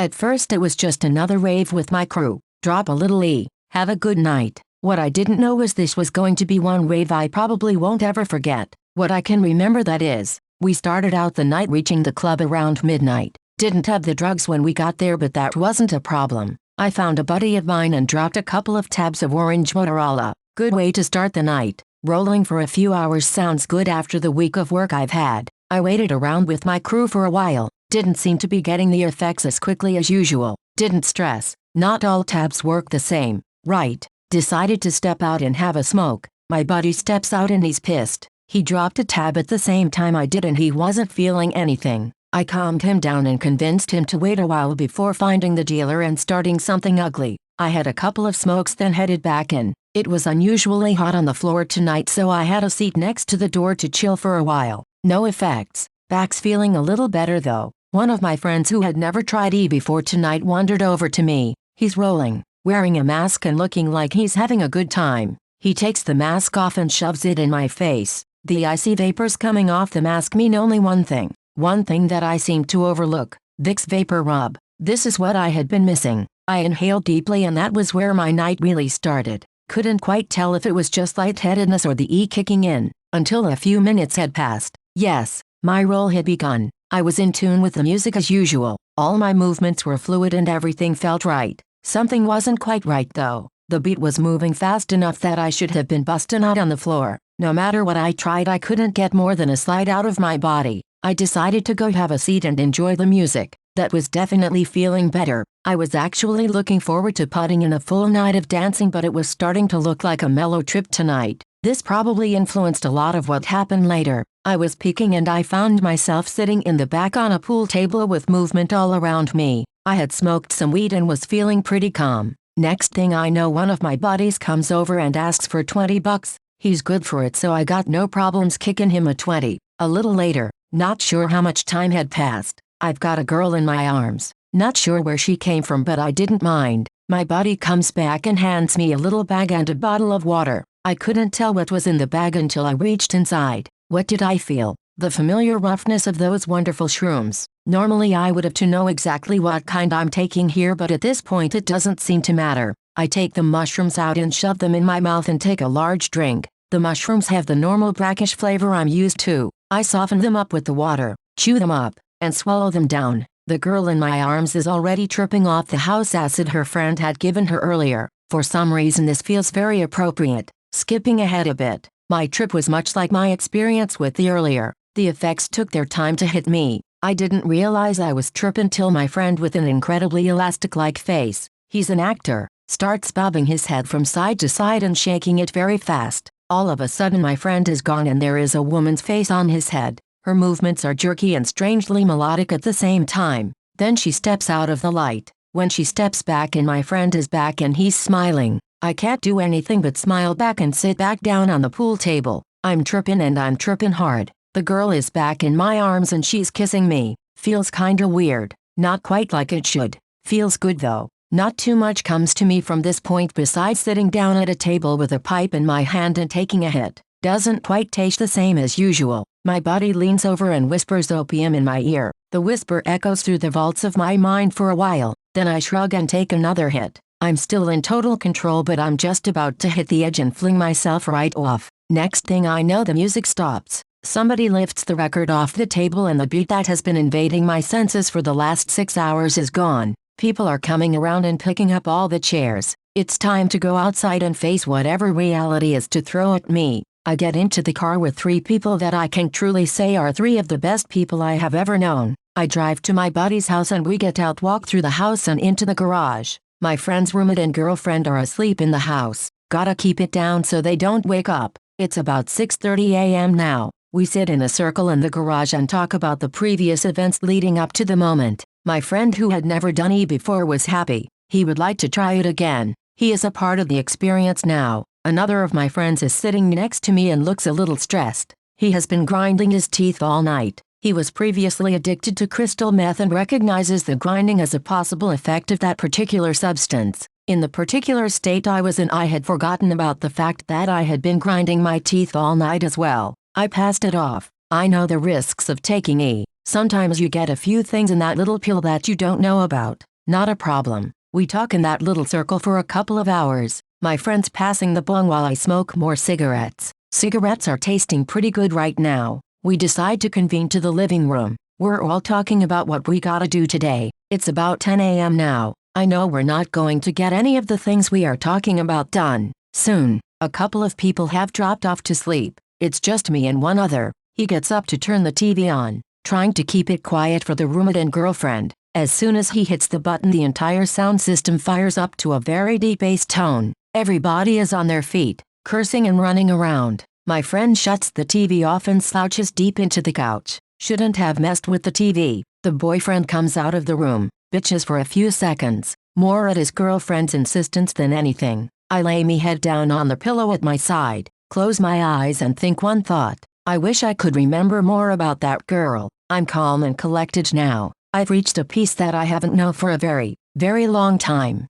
At first it was just another rave with my crew. Drop a little E, have a good night. What I didn't know was this was going to be one rave I probably won't ever forget. What I can remember, that is, we started out the night reaching the club around midnight. Didn't have the drugs when we got there, but that wasn't a problem. I found a buddy of mine and dropped a couple of tabs of orange Motorola. Good way to start the night. Rolling for a few hours sounds good after the week of work I've had. I waited around with my crew for a while. Didn't seem to be getting the effects as quickly as usual. Didn't stress. Not all tabs work the same. Right. Decided to step out and have a smoke. My buddy steps out and he's pissed. He dropped a tab at the same time I did and he wasn't feeling anything. I calmed him down and convinced him to wait a while before finding the dealer and starting something ugly. I had a couple of smokes, then headed back in. It was unusually hot on the floor tonight, so I had a seat next to the door to chill for a while. No effects. Back's feeling a little better though. One of my friends who had never tried E before tonight wandered over to me. He's rolling, wearing a mask and looking like he's having a good time. He takes the mask off and shoves it in my face. The icy vapors coming off the mask mean only one thing. One thing that I seem to overlook: Vicks Vapor Rub. This is what I had been missing. I inhaled deeply and that was where my night really started. Couldn't quite tell if it was just lightheadedness or the E kicking in, until a few minutes had passed. Yes, my roll had begun. I was in tune with the music as usual. All my movements were fluid and everything felt right. Something wasn't quite right though. The beat was moving fast enough that I should have been busting out on the floor. No matter what I tried, I couldn't get more than a slide out of my body. I decided to go have a seat and enjoy the music. That was definitely feeling better. I was actually looking forward to putting in a full night of dancing, but it was starting to look like a mellow trip tonight. This probably influenced a lot of what happened later. I was peeking and I found myself sitting in the back on a pool table with movement all around me. I had smoked some weed and was feeling pretty calm. Next thing I know, one of my buddies comes over and asks for $20. He's good for it, so I got no problems kicking him a 20. A little later, not sure how much time had passed, I've got a girl in my arms. Not sure where she came from, but I didn't mind. My buddy comes back and hands me a little bag and a bottle of water. I couldn't tell what was in the bag until I reached inside. What did I feel? The familiar roughness of those wonderful shrooms. Normally I would have to know exactly what kind I'm taking here, but at this point it doesn't seem to matter. I take the mushrooms out and shove them in my mouth and take a large drink. The mushrooms have the normal brackish flavor I'm used to. I soften them up with the water, chew them up, and swallow them down. The girl in my arms is already tripping off the house acid her friend had given her earlier. For some reason this feels very appropriate. Skipping ahead a bit, my trip was much like my experience with the earlier. The effects took their time to hit me. I didn't realize I was tripping till my friend, with an incredibly elastic-like face, he's an actor, starts bobbing his head from side to side and shaking it very fast. All of a sudden my friend is gone and there is a woman's face on his head. Her movements are jerky and strangely melodic at the same time. Then she steps out of the light. When she steps back in, my friend is back and he's smiling. I can't do anything but smile back and sit back down on the pool table. I'm tripping and I'm tripping hard. The girl is back in my arms and she's kissing me. Feels kinda weird. Not quite like it should. Feels good though. Not too much comes to me from this point besides sitting down at a table with a pipe in my hand and taking a hit. Doesn't quite taste the same as usual. My buddy leans over and whispers opium in my ear. The whisper echoes through the vaults of my mind for a while. Then I shrug and take another hit. I'm still in total control, but I'm just about to hit the edge and fling myself right off. Next thing I know, the music stops. Somebody lifts the record off the table and the beat that has been invading my senses for the last 6 hours is gone. People are coming around and picking up all the chairs. It's time to go outside and face whatever reality is to throw at me. I get into the car with 3 people that I can truly say are 3 of the best people I have ever known. I drive to my buddy's house and we get out, walk through the house and into the garage. My friend's roommate and girlfriend are asleep in the house. Gotta keep it down so they don't wake up. It's about 6:30 a.m. now. We sit in a circle in the garage and talk about the previous events leading up to the moment. My friend, who had never done E before, was happy. He would like to try it again. He is a part of the experience now. Another of my friends is sitting next to me and looks a little stressed. He has been grinding his teeth all night. He was previously addicted to crystal meth and recognizes the grinding as a possible effect of that particular substance. In the particular state I was in, I had forgotten about the fact that I had been grinding my teeth all night as well. I passed it off. I know the risks of taking E. Sometimes you get a few things in that little pill that you don't know about. Not a problem. We talk in that little circle for a couple of hours. My friend's passing the bong while I smoke more cigarettes. Cigarettes are tasting pretty good right now. We decide to convene to the living room. We're all talking about what we gotta do today. It's about 10 a.m. now. I know we're not going to get any of the things we are talking about done soon. A couple of people have dropped off to sleep. It's just me and one other. He gets up to turn the TV on, trying to keep it quiet for the roommate and girlfriend. As soon as he hits the button, the entire sound system fires up to a very deep bass tone. Everybody is on their feet, cursing and running around. My friend shuts the TV off and slouches deep into the couch. Shouldn't have messed with the TV. The boyfriend comes out of the room, bitches for a few seconds, more at his girlfriend's insistence than anything. I lay me head down on the pillow at my side, close my eyes and think one thought. I wish I could remember more about that girl. I'm calm and collected now. I've reached a peace that I haven't known for a very, very long time.